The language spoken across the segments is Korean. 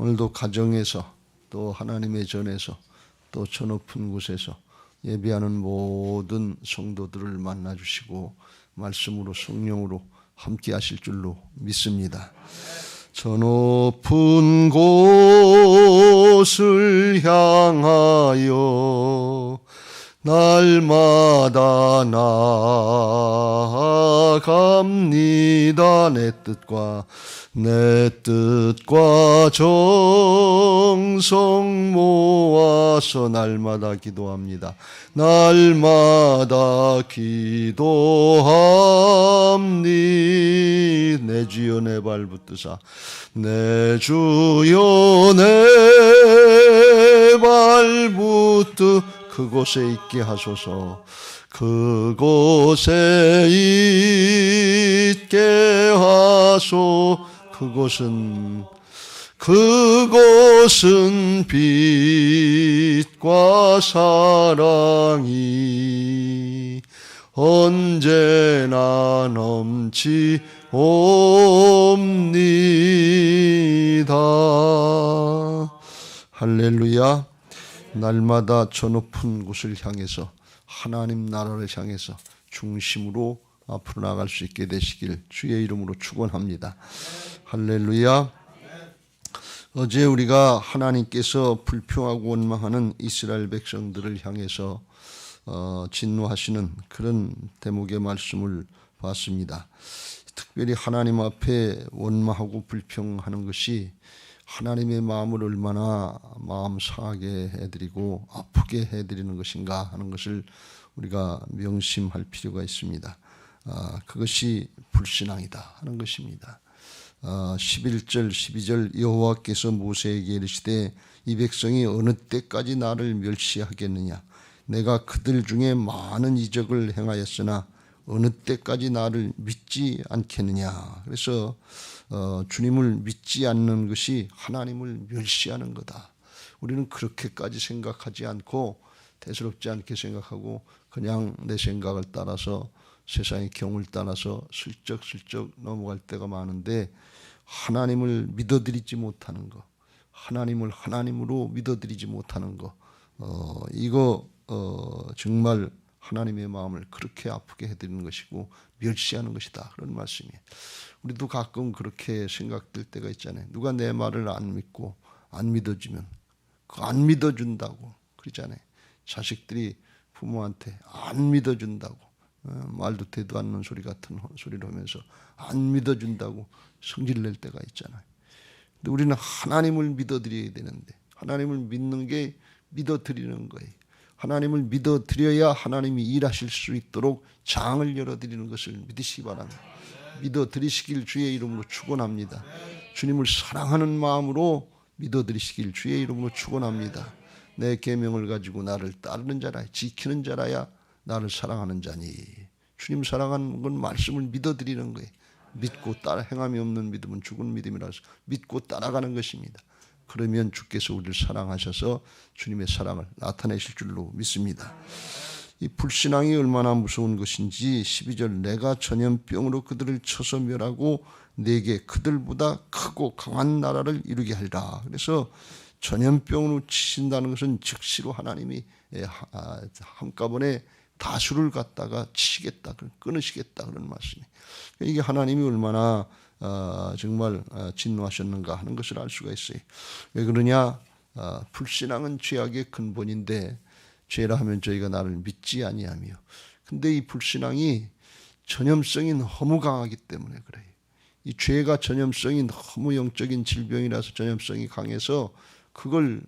오늘도 가정에서 또 하나님의 전에서 또 저 높은 곳에서 예배하는 모든 성도들을 만나주시고 말씀으로 성령으로 함께 하실 줄로 믿습니다. 저 높은 곳을 향하여 날마다 나아갑니다. 내 뜻과 정성 모아서 날마다 기도합니다. 날마다 기도합니. 내 주여 내 발 붙드사 내 주여 내 발 붙드 그곳에 있게 하소서. 그곳에 있게 하소. 그곳은 빛과 사랑이 언제나 넘치옵니다. 할렐루야. 날마다 저 높은 곳을 향해서 하나님 나라를 향해서 중심으로 앞으로 나갈 수 있게 되시길 주의 이름으로 축원합니다. 할렐루야. 어제 우리가 하나님께서 불평하고 원망하는 이스라엘 백성들을 향해서 진노하시는 그런 대목의 말씀을 봤습니다. 특별히 하나님 앞에 원망하고 불평하는 것이 하나님의 마음을 얼마나 마음 상하게 해드리고 아프게 해드리는 것인가 하는 것을 우리가 명심할 필요가 있습니다. 그것이 불신앙이다 하는 것입니다. 11절 12절 여호와께서 모세에게 이르시되 이 백성이 어느 때까지 나를 멸시하겠느냐. 내가 그들 중에 많은 이적을 행하였으나 어느 때까지 나를 믿지 않겠느냐. 그래서 주님을 믿지 않는 것이 하나님을 멸시하는 거다. 우리는 그렇게까지 생각하지 않고 대수롭지 않게 생각하고 그냥 내 생각을 따라서 세상의 경을 따라서 슬쩍슬쩍 넘어갈 때가 많은데 하나님을 믿어드리지 못하는 거, 하나님을 하나님으로 믿어드리지 못하는 거, 이거 정말 하나님의 마음을 그렇게 아프게 해드리는 것이고 멸시하는 것이다. 그런 말씀이에요. 우리도 가끔 그렇게 생각될 때가 있잖아요. 누가 내 말을 안 믿고 안 믿어주면 안 믿어준다고 그러잖아요. 자식들이 부모한테 안 믿어준다고 말도 되도 않는 소리 같은 소리를 하면서 안 믿어준다고 성질낼 때가 있잖아요. 근데 우리는 하나님을 믿어드려야 되는데 하나님을 믿는 게 믿어드리는 거예요. 하나님을 믿어드려야 하나님이 일하실 수 있도록 장을 열어드리는 것을 믿으시기 바랍니다. 믿어드리시길 주의 이름으로 축원합니다. 주님을 사랑하는 마음으로 믿어드리시길 주의 이름으로 축원합니다. 내 계명을 가지고 나를 따르는 자라 지키는 자라야 나를 사랑하는 자니. 주님 사랑하는 건 말씀을 믿어드리는 거예요. 믿고 따라 행함이 없는 믿음은 죽은 믿음이라서 믿고 따라가는 것입니다. 그러면 주께서 우리를 사랑하셔서 주님의 사랑을 나타내실 줄로 믿습니다. 이 불신앙이 얼마나 무서운 것인지 12절 내가 전염병으로 그들을 쳐서 멸하고 내게 그들보다 크고 강한 나라를 이루게 하리라. 그래서 전염병으로 치신다는 것은 즉시로 하나님이 한꺼번에 다수를 갖다가 치시겠다, 끊으시겠다 그런 말씀이에요. 이게 하나님이 얼마나 정말 진노하셨는가 하는 것을 알 수가 있어요. 왜 그러냐? 불신앙은 죄악의 근본인데 죄라 하면 저희가 나를 믿지 아니하며. 근데 이 불신앙이 전염성이 너무 강하기 때문에 그래요. 이 죄가 전염성이 너무 영적인 질병이라서 전염성이 강해서 그걸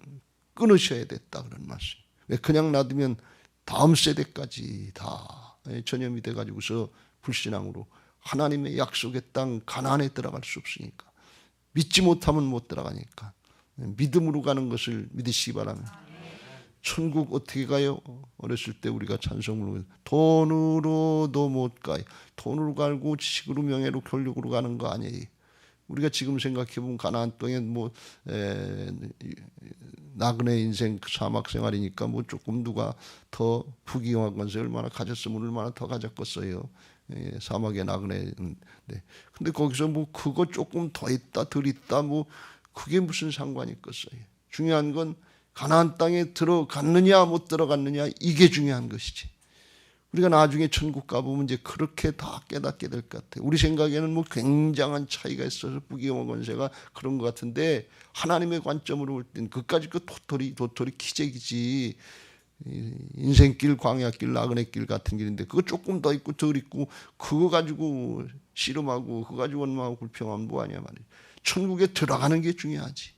끊으셔야 됐다 그런 말씀. 왜 그냥 놔두면 다음 세대까지 다 전염이 돼가지고서 불신앙으로 하나님의 약속의 땅 가나안에 들어갈 수 없으니까 믿지 못하면 못 들어가니까 믿음으로 가는 것을 믿으시기 바랍니다. 천국 어떻게 가요? 어렸을 때 우리가 찬송을 돈으로도 못 가요. 돈으로 가고 지식으로 명예로 권력으로 가는 거 아니에요. 우리가 지금 생각해보면 가나안 땅에 나그네 인생 사막 생활이니까 조금 누가 더 부귀영한 것을 얼마나 가졌으면 얼마나 더 가졌겠어요. 사막에 나그네. 근데 거기서 그거 조금 더 있다 덜 있다 그게 무슨 상관이 있겠어요. 중요한 건 가나안 땅에 들어갔느냐 못 들어갔느냐 이게 중요한 것이지. 우리가 나중에 천국 가보면 이제 그렇게 다 깨닫게 될 것 같아요. 우리 생각에는 뭐 굉장한 차이가 있어서 부귀영화 권세가 그런 것 같은데 하나님의 관점으로 볼 땐 그까짓 그 도토리 기적이지. 인생길, 광야길, 나그네 길 같은 길인데 그거 조금 더 있고 덜 있고 그거 가지고 씨름하고 그거 가지고 원망하고 불평하면 뭐하냐 말이에요. 천국에 들어가는 게 중요하지.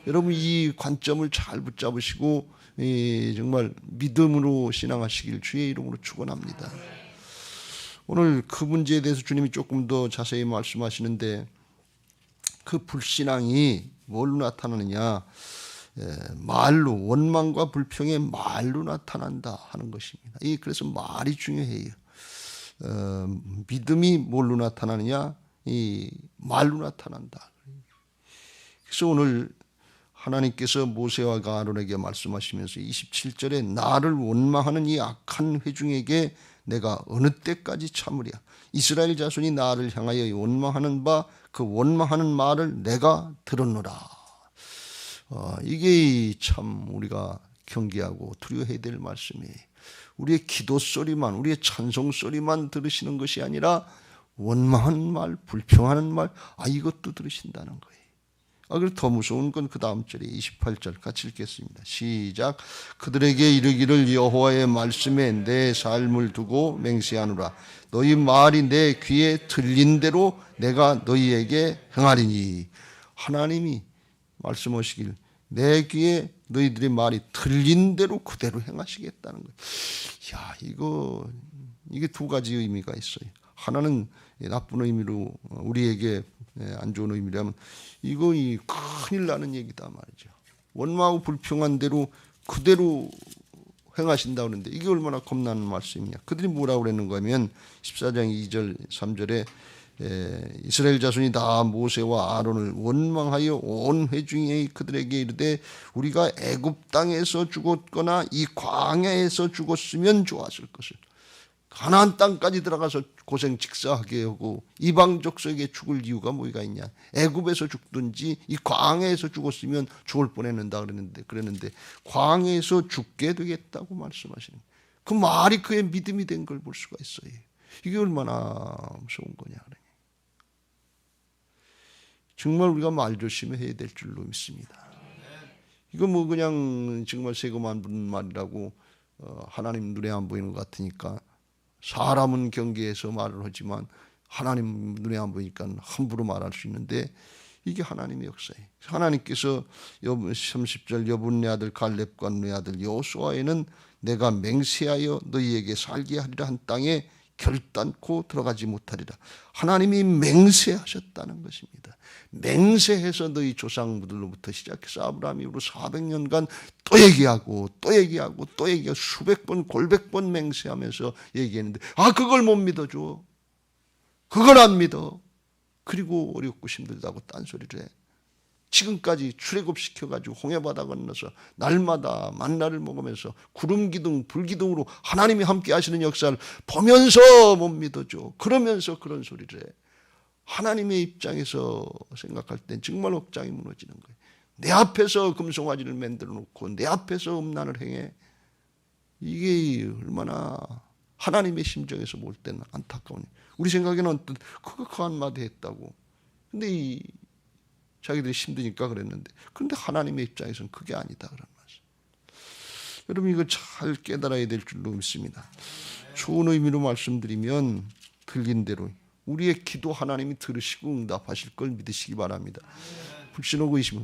여러분 이 관점을 잘 붙잡으시고 정말 믿음으로 신앙하시길 주의 이름으로 축원합니다. 오늘 그 문제에 대해서 주님이 조금 더 자세히 말씀하시는데 그 불신앙이 뭘로 나타나느냐, 말로, 원망과 불평의 말로 나타난다 하는 것입니다. 그래서 말이 중요해요. 믿음이 뭘로 나타나느냐, 이 말로 나타난다. 그래서 오늘 하나님께서 모세와 아론에게 말씀하시면서 27절에 나를 원망하는 이 악한 회중에게 내가 어느 때까지 참으랴. 이스라엘 자손이 나를 향하여 원망하는 바 그 원망하는 말을 내가 들었노라. 이게 참 우리가 경계하고 두려워해야 될 말씀이에요. 우리의 기도 소리만, 우리의 찬송 소리만 들으시는 것이 아니라 원망하는 말, 불평하는 말, 이것도 들으신다는 거예요. 그리고 더 무서운 건 그 다음 절에 28절 같이 읽겠습니다. 시작. 그들에게 이르기를 여호와의 말씀에 내 삶을 두고 맹세하노라. 너희 말이 내 귀에 들린 대로 내가 너희에게 행하리니. 하나님이 말씀하시길 내 귀에 너희들의 말이 들린 대로 그대로 행하시겠다는 거예요. 이게 두 가지 의미가 있어요. 하나는 나쁜 의미로 우리에게 안 좋은 의미라면 이거 큰일 나는 얘기다 말이죠. 원망하고 불평한 대로 그대로 행하신다 그러는데 이게 얼마나 겁나는 말씀이냐. 그들이 뭐라고 그랬는가 하면 14장 2절 3절에 이스라엘 자손이 다 모세와 아론을 원망하여 온 회중이 그들에게 이르되 우리가 애굽 땅에서 죽었거나 이 광야에서 죽었으면 좋았을 것을. 가나안 땅까지 들어가서 고생 직사하게 하고 이방 족속에게 죽을 이유가 뭐가 있냐. 애굽에서 죽든지 이 광야에서 죽었으면 죽을 뻔했는다 그랬는데 광야에서 죽게 되겠다고 말씀하시는 거예요. 그 말이 그의 믿음이 된 걸 볼 수가 있어요. 이게 얼마나 무서운 거냐. 정말 우리가 말 조심해야 될 줄로 믿습니다. 이거 뭐 그냥 정말 세금 안 붙는 말이라고 하나님 눈에 안 보이는 것 같으니까 사람은 경계해서 말을 하지만 하나님 눈에 안 보이니까 함부로 말할 수 있는데 이게 하나님의 역사예요. 하나님께서 30절 여분네 아들 갈렙과 네 아들 여호수아에는 내가 맹세하여 너희에게 살게 하리라 한 땅에 결단코 들어가지 못하리라. 하나님이 맹세하셨다는 것입니다. 맹세해서 너희 조상들로부터 시작해서 아브라함 이후로 400년간 또 얘기하고 또 얘기하고 또 얘기하고 수백 번 골백 번 맹세하면서 얘기했는데 그걸 못 믿어줘. 그걸 안 믿어. 그리고 어렵고 힘들다고 딴소리를 해. 지금까지 출애굽시켜가지고 홍해바다 건너서 날마다 만나를 먹으면서 구름기둥 불기둥으로 하나님이 함께 하시는 역사를 보면서 못 믿어줘. 그러면서 그런 소리를 해. 하나님의 입장에서 생각할 땐 정말 억장이 무너지는 거예요. 내 앞에서 금송아지를 만들어 놓고 내 앞에서 음란을 행해. 이게 얼마나 하나님의 심정에서 볼 때는 안타까운. 우리 생각에는 그거 그 한마디 했다고. 근데 자기들이 힘드니까 그랬는데, 그런데 하나님의 입장에서는 그게 아니다 그런 말씀. 여러분 이거 잘 깨달아야 될 줄로 믿습니다. 좋은 의미로 말씀드리면 들린 대로 우리의 기도 하나님이 들으시고 응답하실 걸 믿으시기 바랍니다. 불신하고 의심,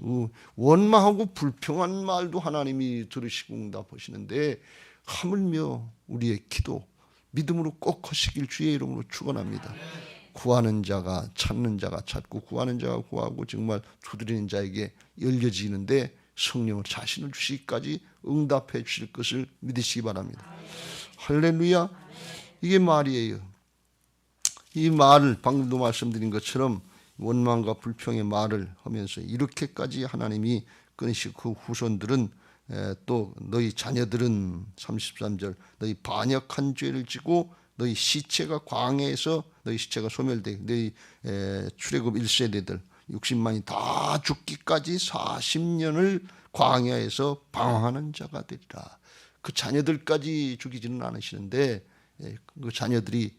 원망하고 불평한 말도 하나님이 들으시고 응답하시는데 하물며 우리의 기도 믿음으로 꼭 하시길 주의 이름으로 축원합니다. 구하는 자가 찾는 자가 찾고 구하는 자가 구하고 정말 두드리는 자에게 열려지는데 성령을 자신을 주시기까지 응답해 주실 것을 믿으시기 바랍니다. 할렐루야. 이게 말이에요. 이 말을 방금도 말씀드린 것처럼 원망과 불평의 말을 하면서 이렇게까지 하나님이 끊으시고 그 후손들은 또 너희 자녀들은 33절 너희 반역한 죄를 지고 너희 시체가 광야에서 너희 시체가 소멸되고 너희 출애굽 1세대들 60만이 다 죽기까지 40년을 광야에서 방황하는 자가 되리라. 그 자녀들까지 죽이지는 않으시는데 그 자녀들이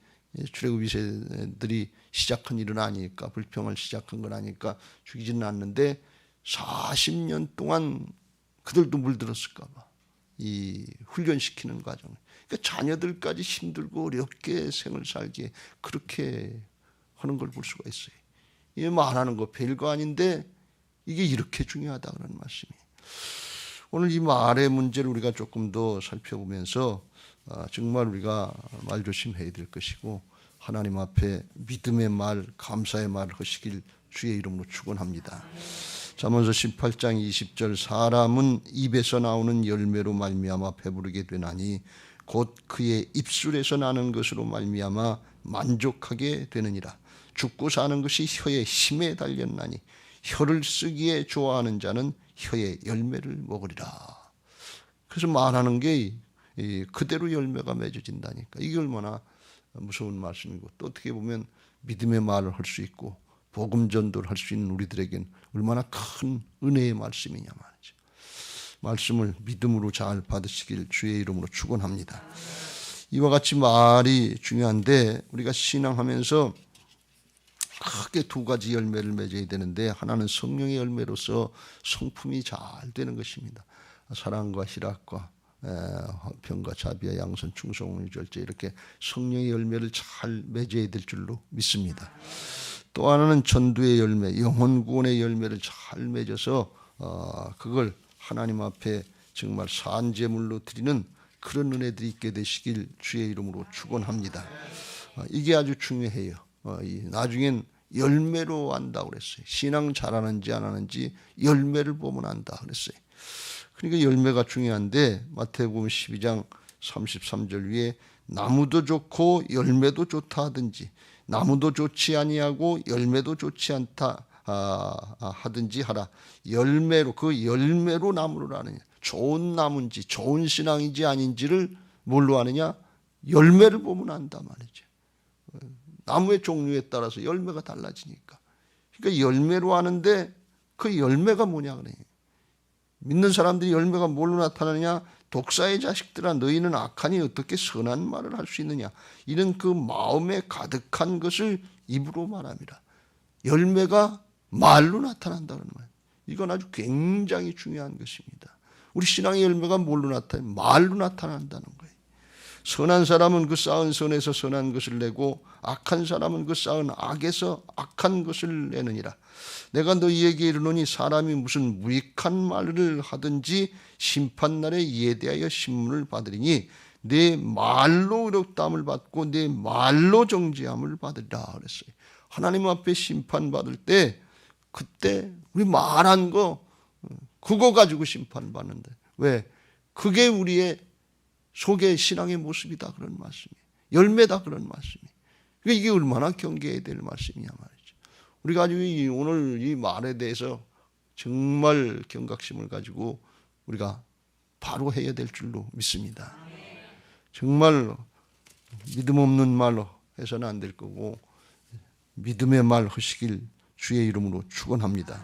출애굽 2세들이 시작한 일은 아니니까, 불평을 시작한 건 아니니까 죽이지는 않는데 40년 동안 그들도 물들었을까 봐 이 훈련시키는 과정. 그러니까 자녀들까지 힘들고 어렵게 생을 살게 그렇게 하는 걸 볼 수가 있어요. 이 말하는 거 별거 아닌데 이게 이렇게 중요하다 그런 말씀이. 오늘 이 말의 문제를 우리가 조금 더 살펴보면서 정말 우리가 말 조심해야 될 것이고, 하나님 앞에 믿음의 말, 감사의 말 하시길 주의 이름으로 축원합니다. 잠언서 18장 20절 사람은 입에서 나오는 열매로 말미암아 배부르게 되나니 곧 그의 입술에서 나는 것으로 말미암아 만족하게 되느니라. 죽고 사는 것이 혀의 힘에 달렸나니 혀를 쓰기에 좋아하는 자는 혀의 열매를 먹으리라. 그래서 말하는 게 그대로 열매가 맺어진다니까. 이게 얼마나 무서운 말씀이고, 또 어떻게 보면 믿음의 말을 할 수 있고 복음 전도를 할 수 있는 우리들에겐 얼마나 큰 은혜의 말씀이냐 말이죠. 말씀을 믿음으로 잘 받으시길 주의 이름으로 축원합니다. 이와 같이 말이 중요한데, 우리가 신앙하면서 크게 두 가지 열매를 맺어야 되는데, 하나는 성령의 열매로서 성품이 잘 되는 것입니다. 사랑과 희락과 화평과 자비와 양선 충성의 절제, 이렇게 성령의 열매를 잘 맺어야 될 줄로 믿습니다. 또 하나는 전도의 열매, 영혼 구원의 열매를 잘 맺어서 그걸 하나님 앞에 정말 산제물로 드리는 그런 은혜들이 있게 되시길 주의 이름으로 축원합니다. 이게 아주 중요해요. 나중엔 열매로 안다고 그랬어요. 신앙 잘하는지 안 하는지 열매를 보면 안다 그랬어요. 그러니까 열매가 중요한데, 마태복음 12장 33절 위에 나무도 좋고 열매도 좋다 하든지, 나무도 좋지 아니하고 열매도 좋지 않다 하든지 하라. 열매로, 그 열매로 나무를 아느냐. 좋은 나무인지 좋은 신앙인지 아닌지를 뭘로 아느냐? 열매를 보면 안다 말이죠. 나무의 종류에 따라서 열매가 달라지니까. 그러니까 열매로 아는데 그 열매가 뭐냐 그래요. 믿는 사람들이 열매가 뭘로 나타나느냐? 독사의 자식들아, 너희는 악하니 어떻게 선한 말을 할 수 있느냐? 이런 그 마음에 가득한 것을 입으로 말합니다. 열매가 말로 나타난다는 말. 이건 아주 굉장히 중요한 것입니다. 우리 신앙의 열매가 뭘로 나타나요? 말로 나타난다는 거예요. 선한 사람은 그 쌓은 선에서 선한 것을 내고, 악한 사람은 그 쌓은 악에서 악한 것을 내느니라. 내가 너희에게 이르노니 사람이 무슨 무익한 말을 하든지 심판날에 이에 대하여 신문을 받으리니 내 말로 의롭다함을 받고 내 말로 정죄함을 받으리라 그랬어요. 하나님 앞에 심판받을 때, 그때 우리 말한 거 그거 가지고 심판받는데, 왜? 그게 우리의 속의 신앙의 모습이다 그런 말씀이에요. 열매다 그런 말씀이에요. 그러니까 이게 얼마나 경계해야 될 말씀이냐 말이죠. 우리가 아주 오늘 이 말에 대해서 정말 경각심을 가지고 우리가 바로 해야 될 줄로 믿습니다. 정말 믿음 없는 말로 해서는 안 될 거고, 믿음의 말 하시길 주의 이름으로 축원합니다.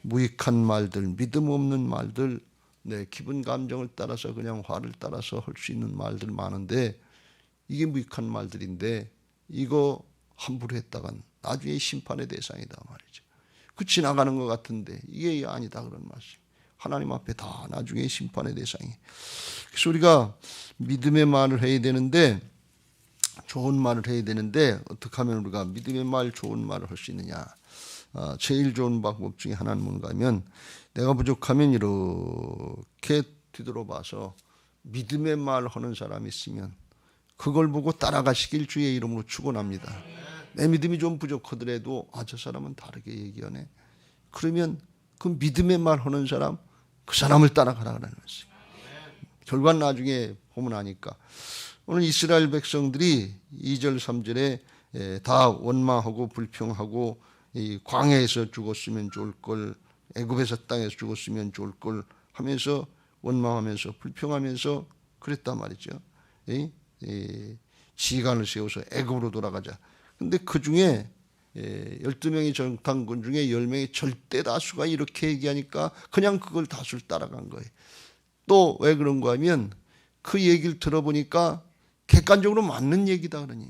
무익한 말들, 믿음 없는 말들, 내 기분 감정을 따라서 그냥 화를 따라서 할 수 있는 말들 많은데, 이게 무익한 말들인데 이거 함부로 했다간 나중에 심판의 대상이다 말이죠. 그 지나가는 것 같은데 이게 아니다 그런 말씀. 하나님 앞에 다 나중에 심판의 대상이. 그래서 우리가 믿음의 말을 해야 되는데, 좋은 말을 해야 되는데, 어떻게 하면 우리가 믿음의 말, 좋은 말을 할 수 있느냐. 제일 좋은 방법 중에 하나는 뭔가 하면, 내가 부족하면 이렇게 뒤돌아봐서 믿음의 말 하는 사람이 있으면 그걸 보고 따라가시길 주의 이름으로 축원합니다. 내 믿음이 좀 부족하더라도 저 사람은 다르게 얘기하네. 그러면 그 믿음의 말 하는 사람, 그 사람을 따라가라는 말씀. 결과는 나중에 보면 아니까. 오늘 이스라엘 백성들이 2절 3절에 다 원망하고 불평하고, 이 광야에서 죽었으면 좋을 걸, 애굽에서 땅에서 죽었으면 좋을 걸 하면서 원망하면서 불평하면서 그랬단 말이죠. 지간을 세워서 애굽으로 돌아가자. 근데 그 중에 12명의 정탐꾼 중에 10명의 절대 다수가 이렇게 얘기하니까 그냥 그걸 다수를 따라간 거예요. 또 왜 그런가 하면 그 얘기를 들어보니까 객관적으로 맞는 얘기다 그러니,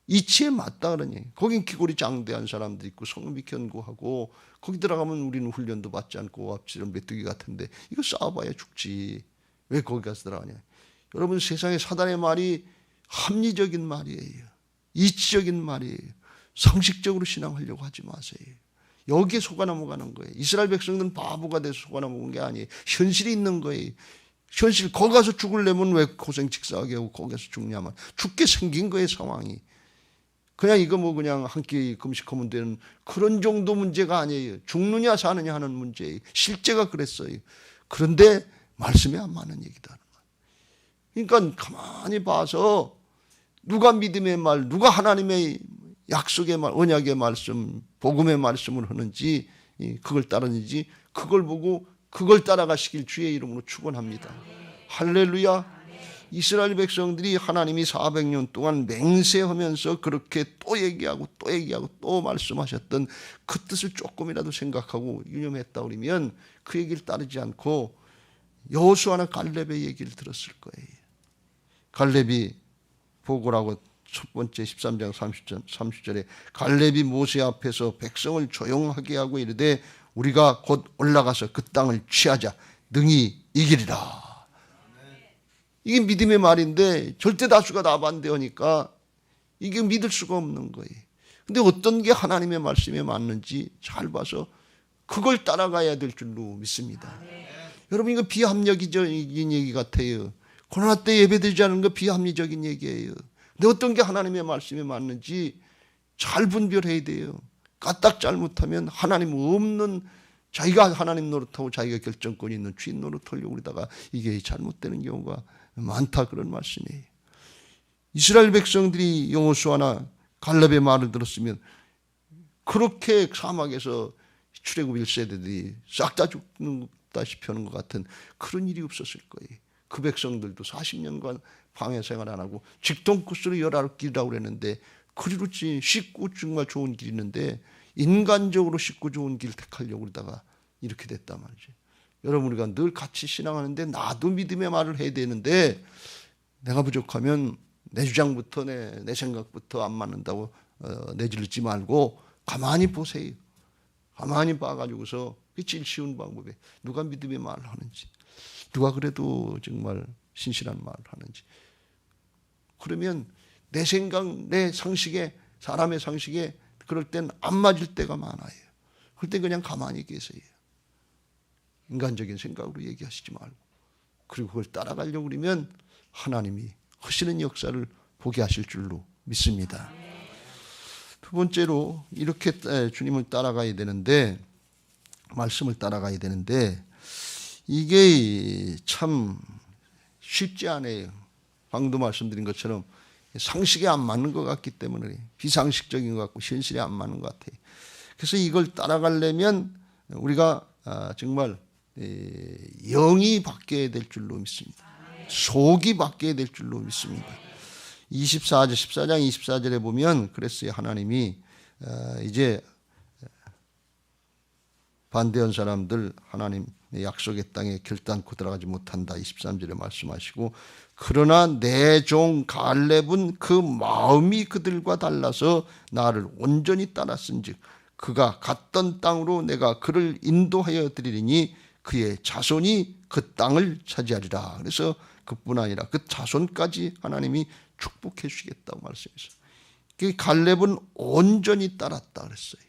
이치에 맞다 그러니. 거긴 기골이 장대한 사람들 있고 성품이 견고하고 거기 들어가면 우리는 훈련도 받지 않고 앞지런 메뚜기 같은데 이거 싸워봐야 죽지. 왜 거기 가서 들어가냐. 여러분, 세상에 사단의 말이 합리적인 말이에요. 이치적인 말이에요. 상식적으로 신앙하려고 하지 마세요. 여기에 속아 넘어가는 거예요. 이스라엘 백성들은 바보가 돼서 속아 넘어간 게 아니에요. 현실이 있는 거예요. 현실. 거기 가서 죽으려면 왜 고생 직사하게 하고 거기 가서 죽냐면 죽게 생긴 거예요, 상황이. 그냥 이거 뭐 그냥 한 끼 금식하면 되는 그런 정도 문제가 아니에요. 죽느냐 사느냐 하는 문제예요. 실제가 그랬어요. 그런데 말씀이 안 맞는 얘기다. 그러니까 가만히 봐서 누가 믿음의 말, 누가 하나님의 약속의 말, 언약의 말씀, 복음의 말씀을 하는지, 그걸 따르는지, 그걸 보고 그걸 따라가시길 주의 이름으로 축원합니다. 할렐루야. 이스라엘 백성들이 하나님이 400년 동안 맹세하면서 그렇게 또 얘기하고 또 얘기하고 또 말씀하셨던 그 뜻을 조금이라도 생각하고 유념했다 그러면 그 얘기를 따르지 않고 여호수아나 갈렙의 얘기를 들었을 거예요. 갈렙이 보고라고 첫 번째 13장 30절에 갈렙이 모세 앞에서 백성을 조용하게 하고 이르되 우리가 곧 올라가서 그 땅을 취하자 능히 이기리라. 이게 믿음의 말인데 절대 다수가 다 반대하니까 이게 믿을 수가 없는 거예요. 근데 어떤 게 하나님의 말씀에 맞는지 잘 봐서 그걸 따라가야 될 줄로 믿습니다. 여러분, 이거 비합리적인 얘기 같아요. 코로나 때 예배드리지 않은 거 비합리적인 얘기예요. 근데 어떤 게 하나님의 말씀에 맞는지 잘 분별해야 돼요. 까딱 잘못하면 하나님 없는, 자기가 하나님 노릇하고 자기가 결정권이 있는 주인 노릇하려고 그러다가 이게 잘못되는 경우가 많다, 그런 말씀이에요. 이스라엘 백성들이 여호수아나 갈렙의 말을 들었으면 그렇게 사막에서 출애굽 1세대들이 싹 다 죽다시피 하는 것 같은 그런 일이 없었을 거예요. 그 백성들도 40년간 방해 생활 안 하고 직동 코스로 19길이라고 그랬는데 그리로 쉽고 정말 좋은 길이 있는데 인간적으로 쉽고 좋은 길 택하려고 그러다가 이렇게 됐단 말이죠. 여러분, 우리가 늘 같이 신앙하는데 나도 믿음의 말을 해야 되는데 내가 부족하면 내 주장부터 내 생각부터 안 맞는다고 내질르지 말고 가만히 보세요. 가만히 봐가지고서 제일 쉬운 방법에 누가 믿음의 말을 하는지, 누가 그래도 정말 신실한 말을 하는지. 그러면 내 생각, 내 상식에, 사람의 상식에 그럴 땐 안 맞을 때가 많아요. 그럴 땐 그냥 가만히 계세요. 인간적인 생각으로 얘기하시지 말고. 그리고 그걸 따라가려고 그러면 하나님이 하시는 역사를 보게 하실 줄로 믿습니다. 두 번째로 이렇게 주님을 따라가야 되는데, 말씀을 따라가야 되는데 이게 참 쉽지 않아요. 방도 말씀드린 것처럼 상식에 안 맞는 것 같기 때문에, 비상식적인 것 같고 현실에 안 맞는 것 같아요. 그래서 이걸 따라가려면 우리가 정말 영이 바뀌어야 될 줄로 믿습니다. 속이 바뀌어야 될 줄로 믿습니다. 14장 24절에 보면 그랬어요. 하나님이 이제 반대한 사람들 하나님 약속의 땅에 결단코 들어가지 못한다. 23절에 말씀하시고, 그러나 내 종 갈렙은 그 마음이 그들과 달라서 나를 온전히 따랐은즉 그가 갔던 땅으로 내가 그를 인도하여 드리리니 그의 자손이 그 땅을 차지하리라. 그래서 그뿐 아니라 그 자손까지 하나님이 축복해 주시겠다고 말씀했어요. 갈렙은 온전히 따랐다 그랬어요.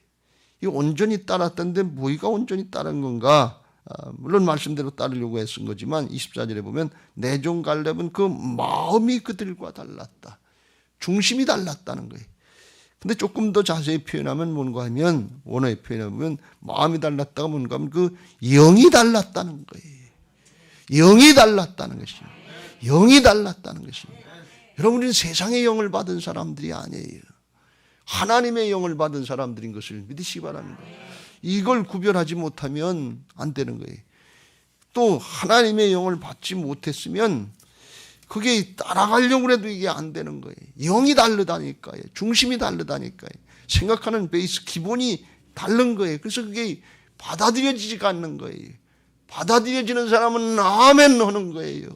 이 온전히 따랐다는데 뭐가 온전히 따른 건가? 물론 말씀대로 따르려고 했은 거지만 24절에 보면 내 종 갈렙은 그 마음이 그들과 달랐다. 중심이 달랐다는 거예요. 근데 조금 더 자세히 표현하면 뭔가 하면, 원어에 표현하면 마음이 달랐다가 뭔가 하면 그 영이 달랐다는 거예요. 영이 달랐다는 것입니다. 영이 달랐다는 것입니다. 여러분은 세상의 영을 받은 사람들이 아니에요. 하나님의 영을 받은 사람들인 것을 믿으시기 바랍니다. 이걸 구별하지 못하면 안 되는 거예요. 또 하나님의 영을 받지 못했으면 그게 따라가려고 해도 이게 안 되는 거예요. 영이 다르다니까요. 중심이 다르다니까요. 생각하는 베이스 기본이 다른 거예요. 그래서 그게 받아들여지지가 않는 거예요. 받아들여지는 사람은 아멘 하는 거예요.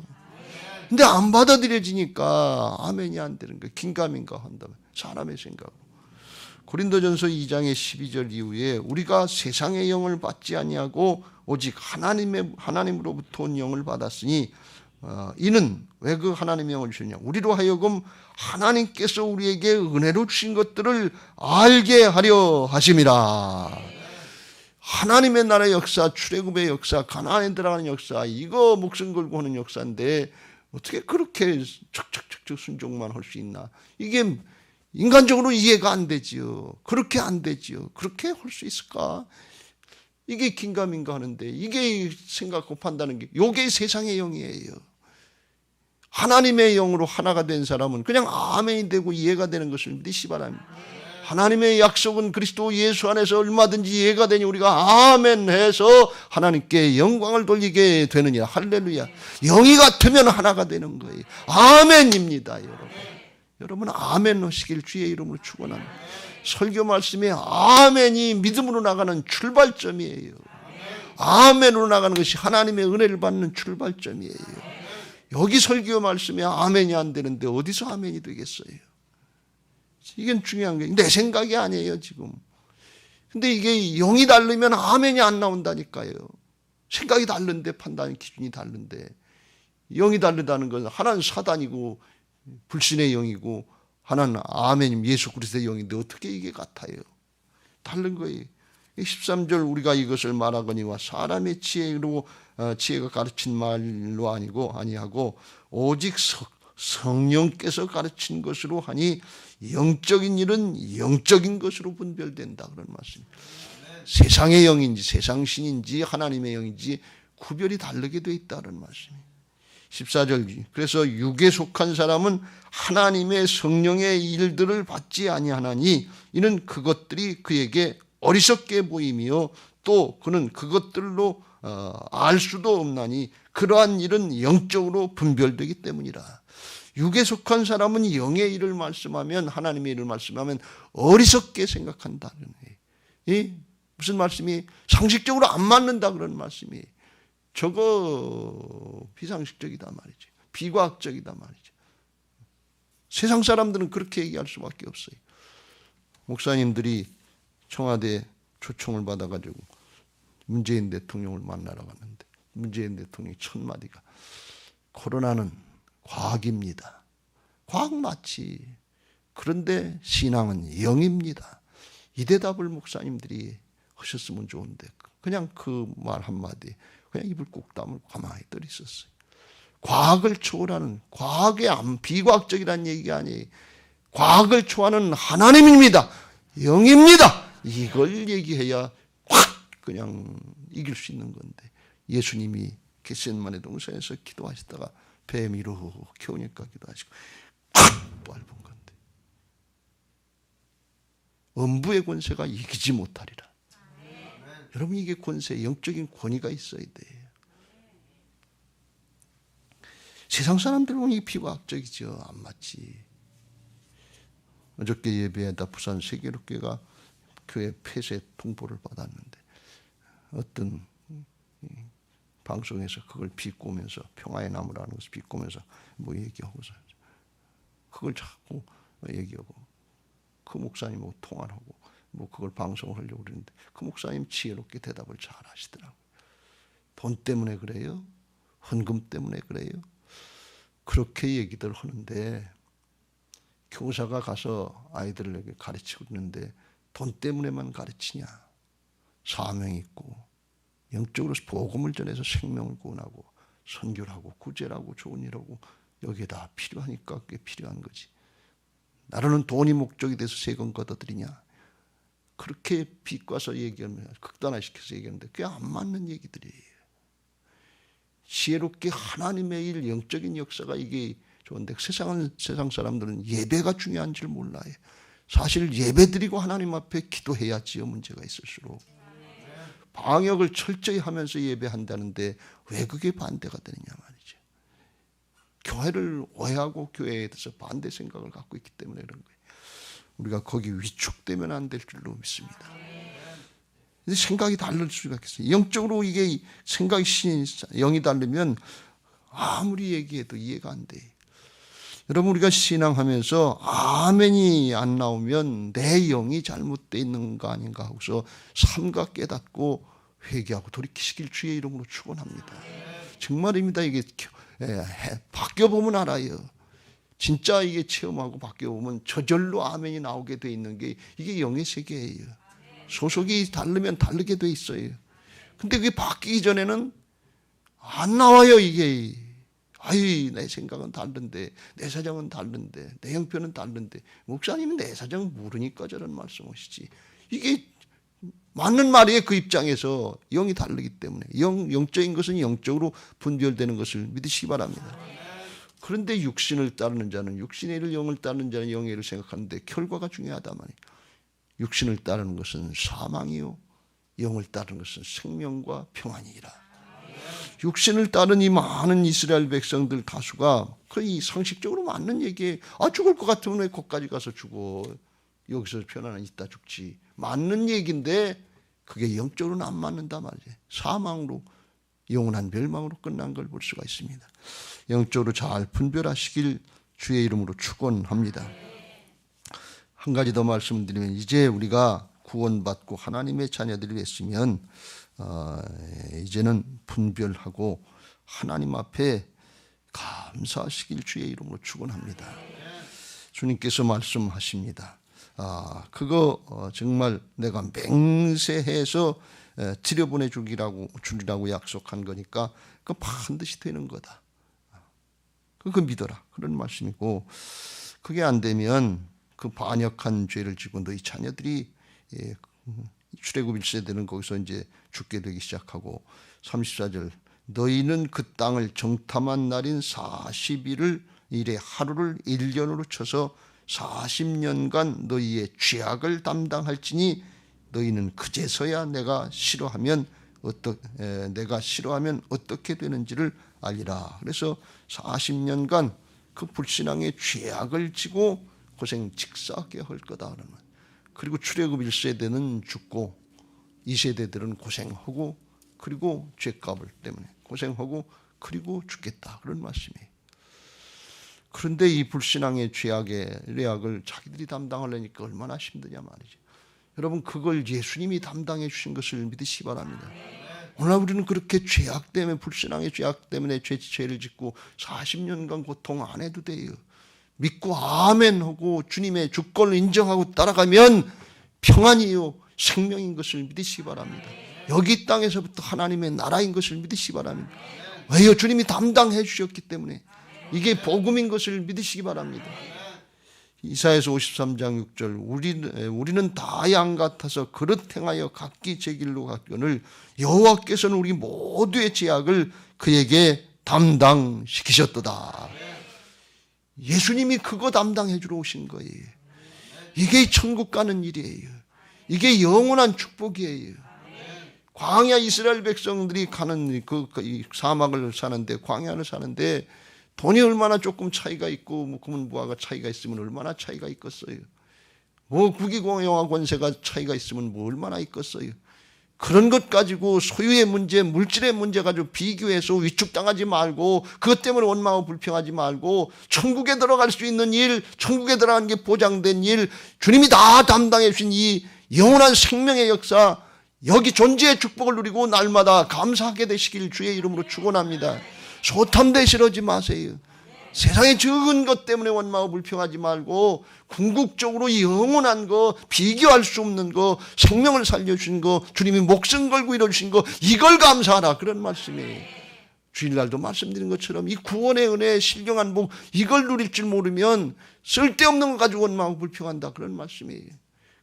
근데 안 받아들여지니까 아멘이 안 되는 거예요. 긴가민가 한다면 사람의 생각으로. 고린도전서 2장의 12절 이후에 우리가 세상의 영을 받지 아니하고 오직 하나님으로부터 온 영을 받았으니 이는 왜 그 하나님의 영을 주냐? 우리로 하여금 하나님께서 우리에게 은혜로 주신 것들을 알게 하려 하심이라. 하나님의 나라의 역사, 출애굽의 역사, 가나안에 들어가는 역사, 이거 목숨 걸고 하는 역사인데 어떻게 그렇게 척척척척 순종만 할 수 있나? 이게 인간적으로 이해가 안 되지요. 그렇게 안 되지요. 그렇게 할 수 있을까? 이게 긴가민가 하는데 이게 생각하고 판다는 게 이게 세상의 영이에요. 하나님의 영으로 하나가 된 사람은 그냥 아멘이 되고 이해가 되는 것을 믿으시 바랍니다. 하나님의 약속은 그리스도 예수 안에서 얼마든지 이해가 되니 우리가 아멘 해서 하나님께 영광을 돌리게 되느니라. 할렐루야. 영이 같으면 하나가 되는 거예요. 아멘입니다, 여러분. 여러분 아멘 하시길 주의 이름으로 축원합니다. 설교 말씀에 아멘이 믿음으로 나가는 출발점이에요. 아멘으로 나가는 것이 하나님의 은혜를 받는 출발점이에요. 여기 설교 말씀에 아멘이 안 되는데 어디서 아멘이 되겠어요? 이건 중요한 게 내 생각이 아니에요 지금. 근데 이게 영이 다르면 아멘이 안 나온다니까요. 생각이 다른데 판단 기준이 다른데 영이 다르다는 건 하나는 사단이고 불신의 영이고 하나는 아멘임 예수 그리스도의 영인데 어떻게 이게 같아요? 다른 거예요. 13절 우리가 이것을 말하거니와 사람의 지혜로 지혜가 가르친 말로 아니하고 오직 성령께서 가르친 것으로 하니 영적인 일은 영적인 것으로 분별된다 그런 말씀입니다. 세상의 영인지 세상 신인지 하나님의 영인지 구별이 다르게 되어 있다는 말씀입니다. 14절 그래서 육에 속한 사람은 하나님의 성령의 일들을 받지 아니하나니 이는 그것들이 그에게 어리석게 보이며 또 그는 그것들로 알 수도 없나니 그러한 일은 영적으로 분별되기 때문이라. 육에 속한 사람은 영의 일을 말씀하면 하나님의 일을 말씀하면 어리석게 생각한다는 거예요. 무슨 말씀이 상식적으로 안 맞는다 그런 말씀이에요. 저거 비상식적이다 말이죠. 비과학적이다 말이죠. 세상 사람들은 그렇게 얘기할 수밖에 없어요. 목사님들이 청와대 초청을 받아가지고 문재인 대통령을 만나러 갔는데 문재인 대통령이 첫 마디가 코로나는 과학입니다. 과학 맞지. 그런데 신앙은 영입니다. 이 대답을 목사님들이 하셨으면 좋은데 그냥 그 말 한마디 그냥 입을 꼭 다물고 가만히 떠 있었어요. 과학을 초월하는 과학의 비과학적이라는 얘기가 아니에요. 과학을 초월하는 하나님입니다. 영입니다. 이걸 얘기해야 확 그냥 이길 수 있는 건데 예수님이 겟세마네 동산에서 기도하시다가 뱀이 이렇게 오니까 기도하시고 확 밟은 건데 음부의 권세가 이기지 못하리라. 여러분 이게 권세, 영적인 권위가 있어야 돼요. 세상 사람들은 이게 비과학적이죠. 안 맞지. 어저께 예배에다 부산 세계롭교회가 교회 폐쇄 통보를 받았는데 어떤 방송에서 그걸 비꼬면서 평화의 나무라는 것을 비꼬면서 뭐 얘기하고서 그걸 자꾸 얘기하고 그 목사님하고 통화를 하고 뭐 그걸 방송을 하려고 그러는데 그 목사님 지혜롭게 대답을 잘 하시더라고요. 돈 때문에 그래요? 헌금 때문에 그래요? 그렇게 얘기들 하는데 교사가 가서 아이들에게 가르치고 있는데 돈 때문에만 가르치냐? 사명이 있고 영적으로 복음을 전해서 생명을 구원하고 선교를 하고 구제를 하고 좋은 일하고 여기에 다 필요하니까 그게 필요한 거지. 나라는 돈이 목적이 돼서 세금 걷어들이냐? 그렇게 비꼬아서 얘기하면 극단화시켜서 얘기하는데 그게 안 맞는 얘기들이에요. 지혜롭게 하나님의 일 영적인 역사가 이게 좋은데 세상 사람들은 예배가 중요한 줄 몰라요. 사실 예배 드리고 하나님 앞에 기도해야지요. 문제가 있을수록. 방역을 철저히 하면서 예배한다는데 왜 그게 반대가 되느냐 말이죠. 교회를 오해하고 교회에 대해서 반대 생각을 갖고 있기 때문에 그런 거예요. 우리가 거기 위축되면 안 될 줄로 믿습니다. 생각이 다를 수가 있어요. 영적으로 이게 생각이 영이 다르면 아무리 얘기해도 이해가 안 돼요. 여러분, 우리가 신앙하면서 아멘이 안 나오면 내 영이 잘못되어 있는 거 아닌가 하고서 삼가 깨닫고 회개하고 돌이키시길 주의 이름으로 축원합니다. 정말입니다. 이게 바뀌어보면 알아요. 진짜 이게 체험하고 바뀌어보면 저절로 아멘이 나오게 돼 있는 게 이게 영의 세계예요. 소속이 다르면 다르게 돼 있어요. 근데 그게 바뀌기 전에는 안 나와요, 이게. 아이, 내 생각은 다른데, 내 사정은 다른데, 내 형편은 다른데, 목사님이 내 사정을 모르니까 저런 말씀하시지. 이게 맞는 말이에요. 그 입장에서 영이 다르기 때문에. 영적인 것은 영적으로 분별되는 것을 믿으시기 바랍니다. 그런데 육신을 따르는 자는, 육신의 일을 영을 따르는 자는 영의 일을 생각하는데 결과가 중요하다 말이에요. 육신을 따르는 것은 사망이요, 영을 따르는 것은 생명과 평안이라. 육신을 따른 이 많은 이스라엘 백성들 다수가 거의 상식적으로 맞는 얘기에, 죽을 것 같으면 왜 거기까지 가서 죽어, 여기서 편안히 있다 죽지, 맞는 얘기인데 그게 영적으로는 안 맞는다 말이에요. 사망으로, 영원한 멸망으로 끝난 걸 볼 수가 있습니다. 영적으로 잘 분별하시길 주의 이름으로 축원합니다. 한 가지 더 말씀드리면, 이제 우리가 구원받고 하나님의 자녀들이 됐으면 이제는 분별하고 하나님 앞에 감사하시길 주의 이름으로 축원합니다. 주님께서 말씀하십니다. 그거 정말 내가 맹세해서 들여보내 주리라고 약속한 거니까 그거 반드시 되는 거다. 그거 믿어라. 그런 말씀이고, 그게 안 되면 그 반역한 죄를 지고 너희 자녀들이 출애굽 1세대는 거기서 이제 죽게 되기 시작하고, 34절 너희는 그 땅을 정탐한 날인 40일을 일의 하루를 1년으로 쳐서 40년간 너희의 죄악을 담당할지니 너희는 그제서야 내가 싫어하면 어떻게 되는지를 알리라. 그래서 40년간 그 불신앙의 죄악을 지고 고생 직사하게 할 거다. 그리고 출애굽 1세대는 죽고 2세대들은 고생하고, 그리고 죄값을 때문에 고생하고, 그리고 죽겠다. 그런 말씀이에요. 그런데 이 불신앙의 죄악을 자기들이 담당하려니까 얼마나 힘드냐 말이죠. 여러분, 그걸 예수님이 담당해 주신 것을 믿으시기 바랍니다. 오늘 우리는 그렇게 죄악 때문에, 불신앙의 죄악 때문에 죄를 짓고 40년간 고통 안 해도 돼요. 믿고 아멘하고 주님의 주권을 인정하고 따라가면 평안이요 생명인 것을 믿으시기 바랍니다. 여기 땅에서부터 하나님의 나라인 것을 믿으시기 바랍니다. 왜요? 주님이 담당해 주셨기 때문에 이게 복음인 것을 믿으시기 바랍니다. 이사야서 53장 6절 우리는 다 양 같아서 그릇 행하여 각기 제 길로 갔거늘 여호와께서는 우리 모두의 죄악을 그에게 담당시키셨도다. 예수님이 그거 담당해 주러 오신 거예요. 이게 천국 가는 일이에요. 이게 영원한 축복이에요. 광야 이스라엘 백성들이 가는 그 사막을 사는데, 광야를 사는데 돈이 얼마나 조금 차이가 있고 금은부하가 차이가 있으면 얼마나 차이가 있겠어요. 국위공영화 권세가 차이가 있으면 얼마나 있겠어요. 그런 것 가지고 소유의 문제, 물질의 문제 가지고 비교해서 위축당하지 말고, 그것 때문에 원망하고 불평하지 말고, 천국에 들어갈 수 있는 일, 천국에 들어가는 게 보장된 일, 주님이 다 담당해 주신 이 영원한 생명의 역사, 여기 존재의 축복을 누리고 날마다 감사하게 되시길 주의 이름으로 축원합니다. 소탐대실하지 마세요. 세상의 적은 것 때문에 원망하고 불평하지 말고, 궁극적으로 이 영원한 거, 비교할 수 없는 거, 생명을 살려주신 거, 주님이 목숨 걸고 이뤄주신 거, 이걸 감사하라. 그런 말씀이에요. 주일날도 말씀드린 것처럼 이 구원의 은혜, 신령한 복, 이걸 누릴 줄 모르면 쓸데없는 거 가지고 원망하고 불평한다. 그런 말씀이에요.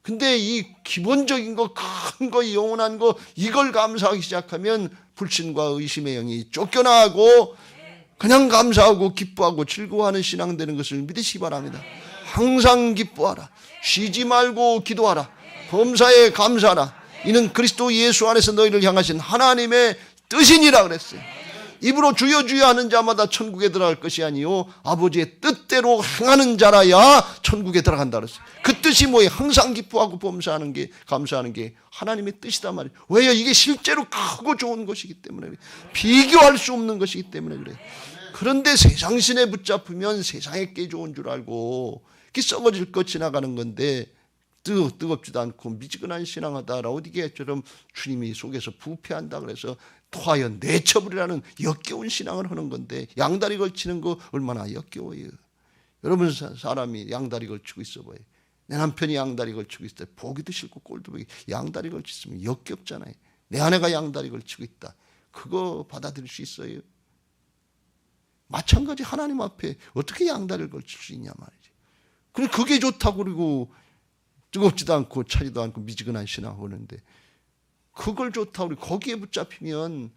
근데 이 기본적인 거, 큰 거, 영원한 거, 이걸 감사하기 시작하면 불신과 의심의 영이 쫓겨나고 그냥 감사하고 기뻐하고 즐거워하는 신앙 되는 것을 믿으시기 바랍니다. 항상 기뻐하라. 쉬지 말고 기도하라. 범사에 감사하라. 이는 그리스도 예수 안에서 너희를 향하신 하나님의 뜻이니라 그랬어요. 입으로 주여 주여 하는 자마다 천국에 들어갈 것이 아니요 아버지의 뜻대로 행하는 자라야 천국에 들어간다 그랬어요. 그 뜻이 뭐예요? 항상 기뻐하고 범사하는 게, 감사하는 게 하나님의 뜻이단 말이에요. 왜요? 이게 실제로 크고 좋은 것이기 때문에 그래요. 비교할 수 없는 것이기 때문에 그래요. 그런데 세상 신에 붙잡으면 세상에 게 좋은 줄 알고 썩어질 것 지나가는 건데 뜨겁지도 않고 미지근한 신앙하다 라오디게처럼 주님이 속에서 부패한다 그래서 토하여 내처불이라는 역겨운 신앙을 하는 건데, 양다리 걸치는 거 얼마나 역겨워요. 여러분 사람이 양다리 걸치고 있어 봐요. 내 남편이 양다리 걸치고 있을 때 보기도 싫고 꼴도 보기, 양다리 걸치면 역겹잖아요. 내 아내가 양다리 걸치고 있다. 그거 받아들일 수 있어요? 마찬가지 하나님 앞에 어떻게 양다리를 걸칠 수 있냐 말이지. 그래 그게 좋다고 그러고 뜨겁지도 않고 차지도 않고 미지근한 신앙을 하는데, 그걸 좋다고 우리 거기에 붙잡히면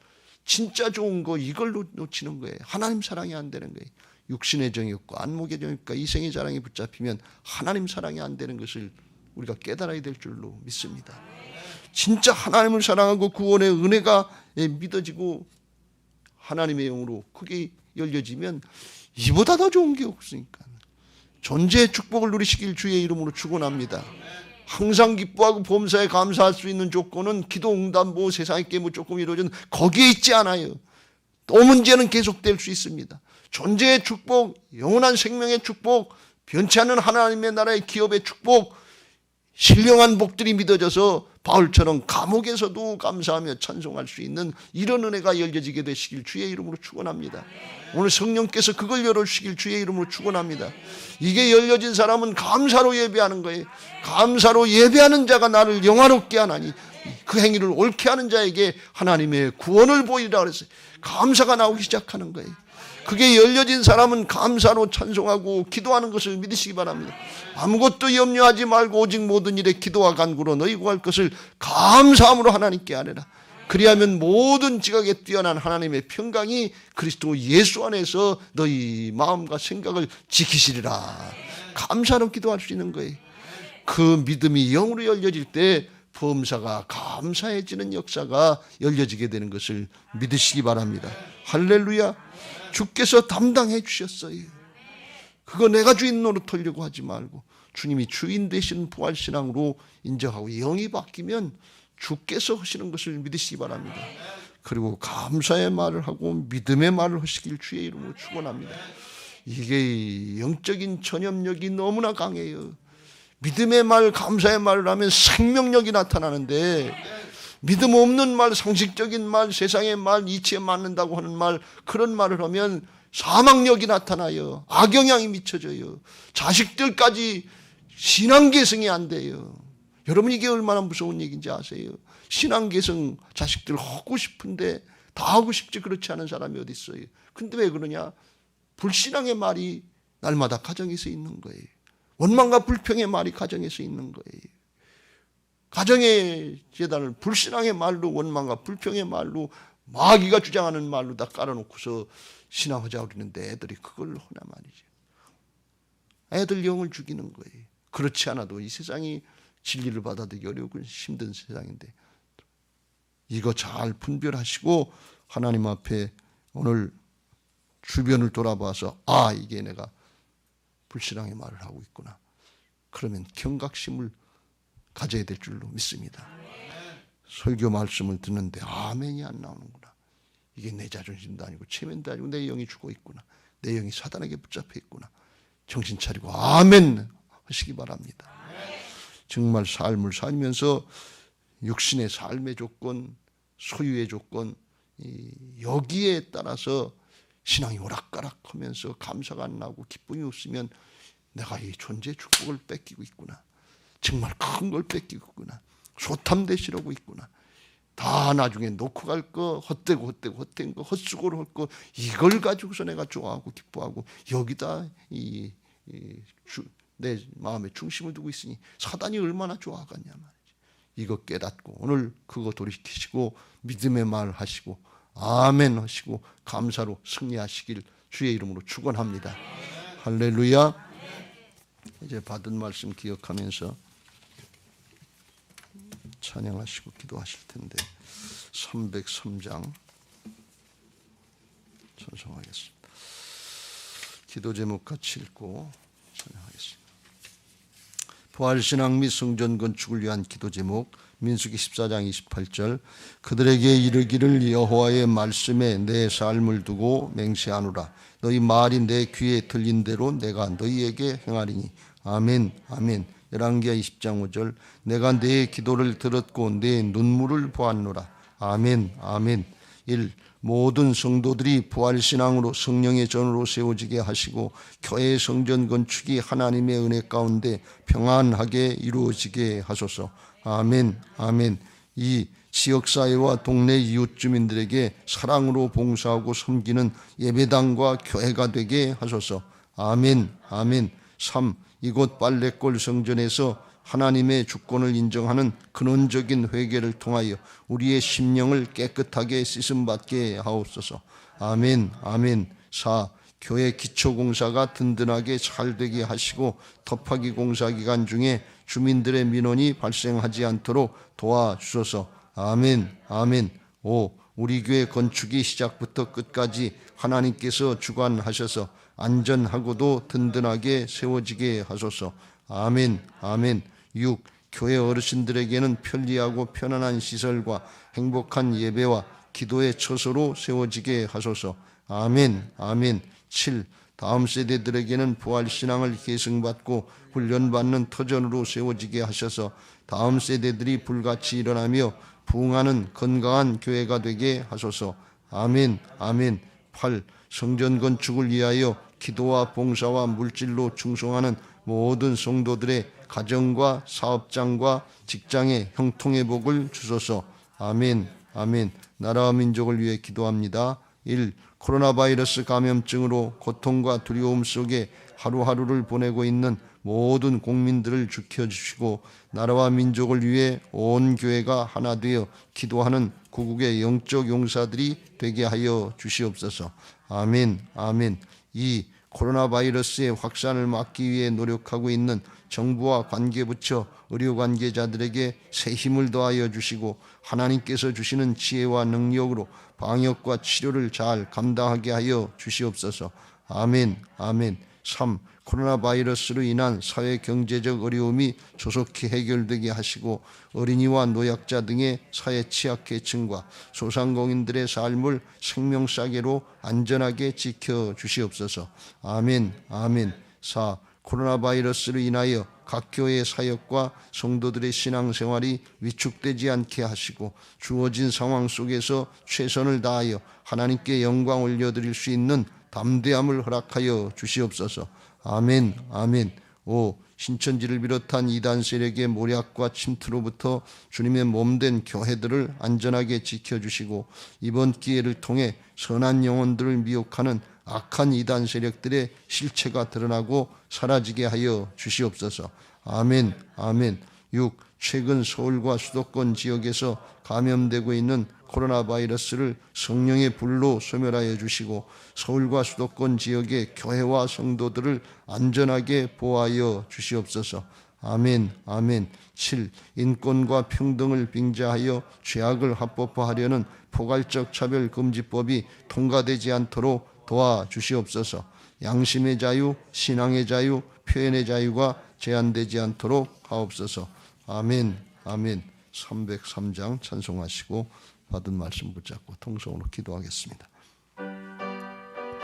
진짜 좋은 거 이걸 놓치는 거예요. 하나님 사랑이 안 되는 거예요. 육신의 정이 없고 안목의 정이 없고 이생의 자랑에 붙잡히면 하나님 사랑이 안 되는 것을 우리가 깨달아야 될 줄로 믿습니다. 진짜 하나님을 사랑하고 구원의 은혜가 믿어지고 하나님의 영으로 크게 열려지면 이보다 더 좋은 게 없으니까 존재의 축복을 누리시길 주의 이름으로 축원합니다. 항상 기뻐하고 범사에 감사할 수 있는 조건은 기도 응답 뭐 세상의 깨무 조금 이루어진 거기에 있지 않아요. 또 문제는 계속될 수 있습니다. 존재의 축복, 영원한 생명의 축복, 변치 않는 하나님의 나라의 기업의 축복, 신령한 복들이 믿어져서 바울처럼 감옥에서도 감사하며 찬송할 수 있는 이런 은혜가 열려지게 되시길 주의 이름으로 축원합니다. 오늘 성령께서 그걸 열어주시길 주의 이름으로 축원합니다. 이게 열려진 사람은 감사로 예배하는 거예요. 감사로 예배하는 자가 나를 영화롭게 하나니 그 행위를 옳게 하는 자에게 하나님의 구원을 보이라 그랬어요. 감사가 나오기 시작하는 거예요. 그게 열려진 사람은 감사로 찬송하고 기도하는 것을 믿으시기 바랍니다. 아무것도 염려하지 말고 오직 모든 일에 기도와 간구로 너희 구할 것을 감사함으로 하나님께 아뢰라. 그리하면 모든 지각에 뛰어난 하나님의 평강이 그리스도 예수 안에서 너희 마음과 생각을 지키시리라. 감사로 기도할 수 있는 거예요. 그 믿음이 영으로 열려질 때 범사가 감사해지는 역사가 열려지게 되는 것을 믿으시기 바랍니다. 할렐루야. 주께서 담당해 주셨어요. 그거 내가 주인 노릇하려고 하지 말고 주님이 주인 되신 부활신앙으로 인정하고 영이 바뀌면 주께서 하시는 것을 믿으시기 바랍니다. 그리고 감사의 말을 하고 믿음의 말을 하시길 주의 이름으로 축원합니다. 이게 영적인 전염력이 너무나 강해요. 믿음의 말, 감사의 말을 하면 생명력이 나타나는데, 믿음 없는 말, 상식적인 말, 세상의 말, 이치에 맞는다고 하는 말, 그런 말을 하면 사망력이 나타나요. 악영향이 미쳐져요. 자식들까지 신앙계승이 안 돼요. 여러분 이게 얼마나 무서운 얘기인지 아세요? 신앙계승 자식들 하고 싶은데 다 하고 싶지 그렇지 않은 사람이 어디 있어요. 근데 왜 그러냐? 불신앙의 말이 날마다 가정에서 있는 거예요. 원망과 불평의 말이 가정에서 있는 거예요. 가정의 재단을 불신앙의 말로, 원망과 불평의 말로, 마귀가 주장하는 말로 다 깔아놓고서 신앙하자고 그러는데 애들이 그걸 하나 말이죠. 애들 영을 죽이는 거예요. 그렇지 않아도 이 세상이 진리를 받아들이기 어려우고 힘든 세상인데, 이거 잘 분별하시고 하나님 앞에 오늘 주변을 돌아봐서 이게 내가 불신앙의 말을 하고 있구나. 그러면 경각심을 가져야 될 줄로 믿습니다. 설교 말씀을 듣는데 아멘이 안 나오는구나. 이게 내 자존심도 아니고 체면도 아니고 내 영이 죽어 있구나. 내 영이 사단에게 붙잡혀 있구나. 정신 차리고 아멘 하시기 바랍니다. 정말 삶을 살면서 육신의 삶의 조건, 소유의 조건, 여기에 따라서 신앙이 오락가락하면서 감사가 안 나고 기쁨이 없으면 내가 이 존재의 축복을 뺏기고 있구나. 정말 큰 걸 뺏기고 있구나. 소탐대시라고 있구나. 다 나중에 놓고 갈 거, 헛되고 헛된 거, 헛수고를 할 거, 이걸 가지고서 내가 좋아하고 기뻐하고 여기다 내 마음에 중심을 두고 있으니 사단이 얼마나 좋아하겠냐 말이지. 이거 깨닫고 오늘 그거 돌이키시고 믿음의 말 하시고 아멘 하시고 감사로 승리하시길 주의 이름으로 축원합니다. 할렐루야. 이제 받은 말씀 기억하면서 찬양하시고 기도하실 텐데 303장 찬송하겠습니다. 기도 제목 같이 읽고 찬양하겠습니다. 부활신앙 및 성전 건축을 위한 기도 제목 민수기 14장 28절 그들에게 이르기를 여호와의 말씀에 내 삶을 두고 맹세하노라. 너희 말이 내 귀에 들린 대로 내가 너희에게 행하리니. 아멘 아멘. 열왕기하 20장 5절 내가 내 기도를 들었고 내 눈물을 보았노라. 아멘 아멘. 1. 모든 성도들이 부활신앙으로 성령의 전으로 세워지게 하시고 교회 성전 건축이 하나님의 은혜 가운데 평안하게 이루어지게 하소서. 아멘 아멘. 2. 지역사회와 동네 이웃 주민들에게 사랑으로 봉사하고 섬기는 예배당과 교회가 되게 하소서. 아멘 아멘. 3. 이곳 빨래골 성전에서 하나님의 주권을 인정하는 근원적인 회개를 통하여 우리의 심령을 깨끗하게 씻음받게 하옵소서. 아멘 아멘. 4. 교회 기초공사가 든든하게 잘 되게 하시고 덮하기 공사 기간 중에 주민들의 민원이 발생하지 않도록 도와주소서. 아멘 아멘. 5. 우리 교회 건축이 시작부터 끝까지 하나님께서 주관하셔서 안전하고도 든든하게 세워지게 하소서. 아멘 아멘. 6. 교회 어르신들에게는 편리하고 편안한 시설과 행복한 예배와 기도의 처소로 세워지게 하소서. 아멘 아멘. 7. 다음 세대들에게는 부활신앙을 계승받고 훈련받는 터전으로 세워지게 하셔서 다음 세대들이 불같이 일어나며 부흥하는 건강한 교회가 되게 하소서. 아멘 아멘. 8. 성전 건축을 위하여 기도와 봉사와 물질로 충성하는 모든 성도들의 가정과 사업장과 직장의 형통의 복을 주소서. 아멘 아멘. 나라와 민족을 위해 기도합니다. 1. 코로나 바이러스 감염증으로 고통과 두려움 속에 하루하루를 보내고 있는 모든 국민들을 지켜주시고 나라와 민족을 위해 온 교회가 하나 되어 기도하는 구국의 영적 용사들이 되게 하여 주시옵소서. 아멘 아멘. 2. 코로나 바이러스의 확산을 막기 위해 노력하고 있는 정부와 관계부처, 의료 관계자들에게 새 힘을 더하여 주시고 하나님께서 주시는 지혜와 능력으로 방역과 치료를 잘 감당하게 하여 주시옵소서. 아멘 아멘. 3. 코로나 바이러스로 인한 사회 경제적 어려움이 조속히 해결되게 하시고 어린이와 노약자 등의 사회 취약계층과 소상공인들의 삶을 생명싸개로 안전하게 지켜주시옵소서. 아멘 아멘. 4. 코로나 바이러스로 인하여 각 교회의 사역과 성도들의 신앙생활이 위축되지 않게 하시고 주어진 상황 속에서 최선을 다하여 하나님께 영광 올려드릴 수 있는 담대함을 허락하여 주시옵소서. 아멘 아멘. 5. 신천지를 비롯한 이단 세력의 모략과 침투로부터 주님의 몸된 교회들을 안전하게 지켜주시고 이번 기회를 통해 선한 영혼들을 미혹하는 악한 이단 세력들의 실체가 드러나고 사라지게 하여 주시옵소서. 아멘 아멘. 6. 최근 서울과 수도권 지역에서 감염되고 있는 코로나 바이러스를 성령의 불로 소멸하여 주시고 서울과 수도권 지역의 교회와 성도들을 안전하게 보호하여 주시옵소서. 아멘 아멘. 7. 인권과 평등을 빙자하여 죄악을 합법화하려는 포괄적 차별금지법이 통과되지 않도록 도와주시옵소서. 양심의 자유, 신앙의 자유, 표현의 자유가 제한되지 않도록 하옵소서. 아멘 아멘. 303장 찬송하시고 받은 말씀 붙잡고 통성으로 기도하겠습니다.